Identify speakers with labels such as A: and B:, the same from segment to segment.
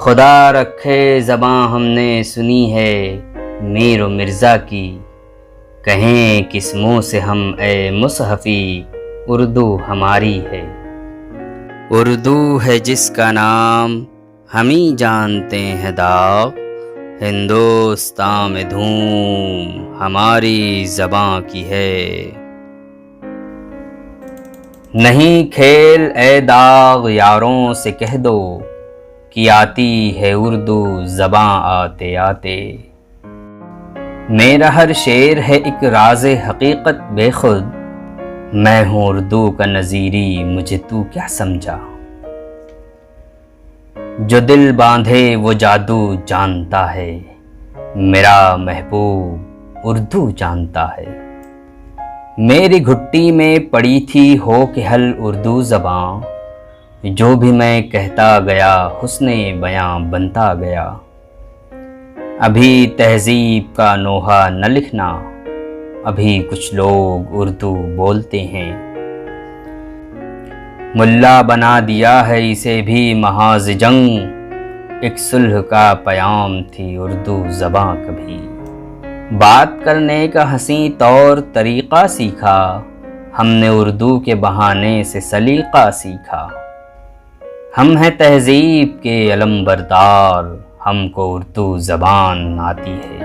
A: خدا رکھے زباں ہم نے سنی ہے میر و مرزا کی، کہیں کس منہ سے ہم اے مصحفی اردو ہماری ہے۔ اردو ہے جس کا نام ہم ہی جانتے ہیں داغ، ہندوستان میں دھوم ہماری زباں کی ہے۔ نہیں کھیل اے داغ یاروں سے کہہ دو کہ آتی ہے اردو زباں آتے آتے۔ میرا ہر شعر ہے ایک راز حقیقت بے خود، میں ہوں اردو کا نظیری مجھے تو کیا سمجھا۔ جو دل باندھے وہ جادو جانتا ہے، میرا محبوب اردو جانتا ہے۔ میری گھٹی میں پڑی تھی ہو کے حل اردو زباں، جو بھی میں کہتا گیا حسن بیاں بنتا گیا۔ ابھی تہذیب کا نوحہ نہ لکھنا، ابھی کچھ لوگ اردو بولتے ہیں۔ ملا بنا دیا ہے اسے بھی محاذ جنگ، ایک صلح کا پیام تھی اردو زباں کبھی۔ بات کرنے کا حسین طور طریقہ سیکھا، ہم نے اردو کے بہانے سے سلیقہ سیکھا۔ ہم ہیں تہذیب کے علم بردار، ہم کو اردو زبان آتی ہے۔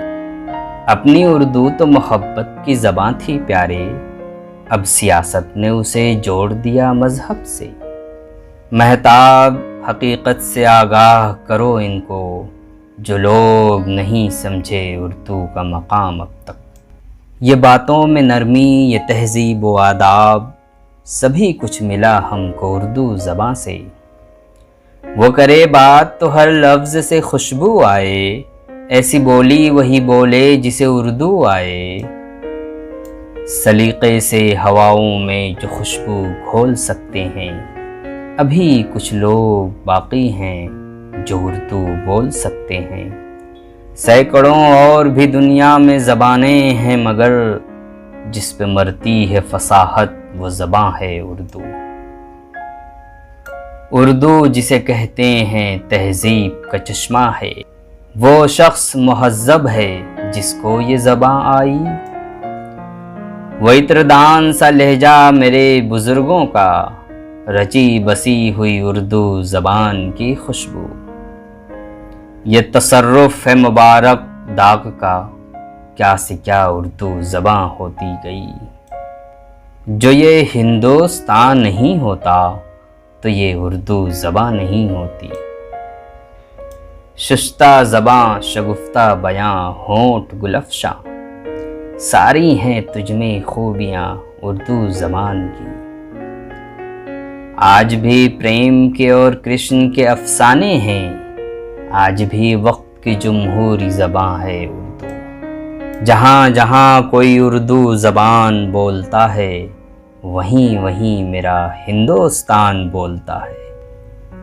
A: اپنی اردو تو محبت کی زباں تھی پیارے، اب سیاست نے اسے جوڑ دیا مذہب سے۔ مہتاب حقیقت سے آگاہ کرو ان کو، جو لوگ نہیں سمجھے اردو کا مقام اب تک۔ یہ باتوں میں نرمی، یہ تہذیب و آداب، سبھی کچھ ملا ہم کو اردو زباں سے۔ وہ کرے بات تو ہر لفظ سے خوشبو آئے، ایسی بولی وہی بولے جسے اردو آئے۔ سلیقے سے ہواؤں میں جو خوشبو گھول سکتے ہیں، ابھی کچھ لوگ باقی ہیں جو اردو بول سکتے ہیں۔ سینکڑوں اور بھی دنیا میں زبانیں ہیں، مگر جس پہ مرتی ہے فصاحت وہ زباں ہے اردو۔ اردو جسے کہتے ہیں تہذیب کا چشمہ ہے، وہ شخص مہذب ہے جس کو یہ زباں آئی۔ وہ عطردان سا لہجہ میرے بزرگوں کا، رچی بسی ہوئی اردو زبان کی خوشبو۔ یہ تصرف ہے مبارک داغ کا، کیا سے کیا اردو زباں ہوتی گئی۔ جو یہ ہندوستان نہیں ہوتا تو یہ اردو زباں نہیں ہوتی۔ شستہ زباں شگفتہ بیاں ہونٹ گل افشاں، ساری ہیں تجھ میں خوبیاں اردو زبان کی۔ آج بھی پریم کے اور کرشن کے افسانے ہیں، آج بھی وقت کی جمہوری زباں ہے اردو۔ جہاں جہاں کوئی اردو زبان بولتا ہے، وہیں وہیں میرا ہندوستان بولتا ہے۔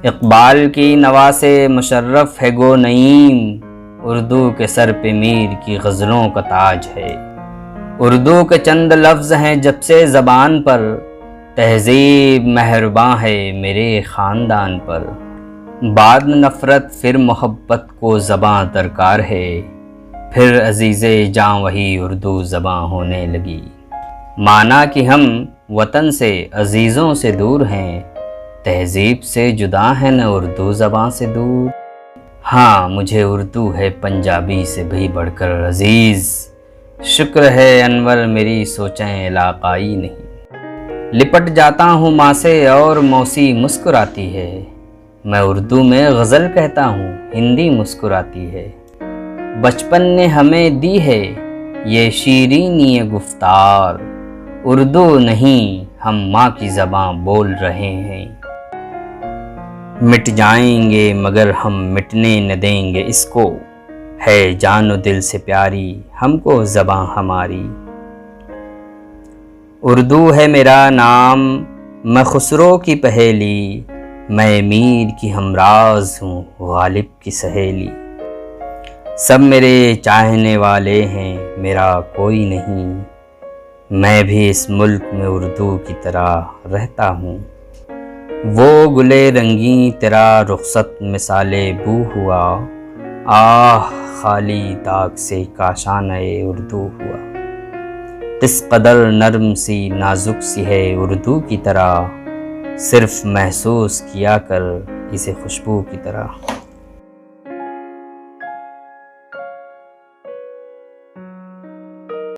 A: اقبال کی نوا سے مشرف ہے گو نعیم، اردو کے سر پہ میر کی غزلوں کا تاج ہے۔ اردو کے چند لفظ ہیں جب سے زبان پر، تہذیب مہرباں ہے میرے خاندان پر۔ بعد نفرت پھر محبت کو زباں درکار ہے، پھر عزیز جاں وہی اردو زباں ہونے لگی۔ مانا کہ ہم وطن سے عزیزوں سے دور ہیں، تہذیب سے جدا ہیں نہ اردو زباں سے دور۔ ہاں مجھے اردو ہے پنجابی سے بھی بڑھ کر عزیز، شکر ہے انور میری سوچیں علاقائی نہیں۔ لپٹ جاتا ہوں ماں سے اور موسی مسکراتی ہے، میں اردو میں غزل کہتا ہوں ہندی مسکراتی ہے۔ بچپن نے ہمیں دی ہے یہ شیرینی گفتار، اردو نہیں ہم ماں کی زباں بول رہے ہیں۔ مٹ جائیں گے مگر ہم مٹنے نہ دیں گے اس کو، ہے جان و دل سے پیاری ہم کو زباں ہماری۔ اردو ہے میرا نام، میں خسرو کی پہیلی، میں میر کی ہمراز ہوں غالب کی سہیلی۔ سب میرے چاہنے والے ہیں میرا کوئی نہیں، میں بھی اس ملک میں اردو کی طرح رہتا ہوں۔ وہ گلے رنگی تیرا رخصت مثال بو ہوا، آہ خالی داغ سے کاشانۂ اردو ہوا۔ کس قدر نرم سی نازک سی ہے اردو کی طرح، صرف محسوس کیا کر اسے خوشبو کی طرح۔